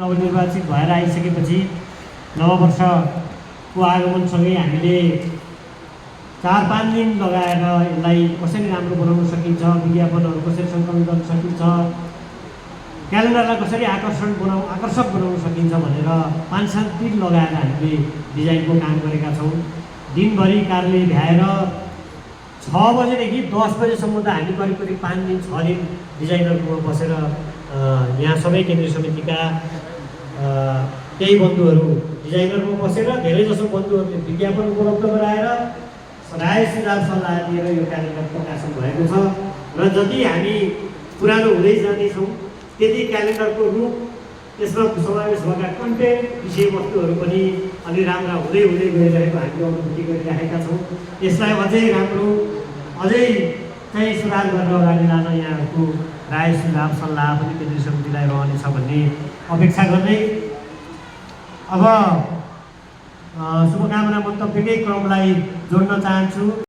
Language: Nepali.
नवनिर्वाचित भएर आइसकेपछि नववर्षको आगमनसँगै हामीले 4-5 दिन लगाएर यसलाई कसरी राम्रो बनाउन सकिन्छ, विज्ञापनहरू कसरी सङ्कलन गर्न सकिन्छ, क्यालेन्डरलाई कसरी आकर्षक बनाउन सकिन्छ भनेर 5-7 दिन लगाएर हामीले डिजाइनको काम गरेका छौँ। दिनभरि कार्यालय भ्याएर 6 बजेदेखि 10 बजेसम्म त हामी करिब 5 दिन 6 दिन डिजाइनरकोमा बसेर यहाँ सबै केन्द्रीय समितिका केही बन्धुहरू डिजाइनरमा बसेर धेरैजसो बन्धुहरूले विज्ञापन उपलब्ध गराएर राय सुझाव सल्लाह दिएर यो क्यालेन्डर प्रकाशन भएको छ र जति हामी पुरानो हुँदै जाँदैछौँ त्यति क्यालेन्डरको रूप, त्यसमा समावेश भएका कन्टेन्ट, विषयवस्तुहरू पनि अलि राम्रा हुँदै गइरहेको हामीले अनुभूति गरिरहेका छौँ। यसलाई अझै राम्रो, अझै चाहिँ सुधार गरेर अगाडि लान यहाँहरूको राय सुझाव सल्लाह पनि केन्द्रीय समितिलाई रहनेछ भन्ने अपेक्षा गर्दै अब शुभकामना मन्तव्यकै क्रमलाई जोड्न चाहन्छु।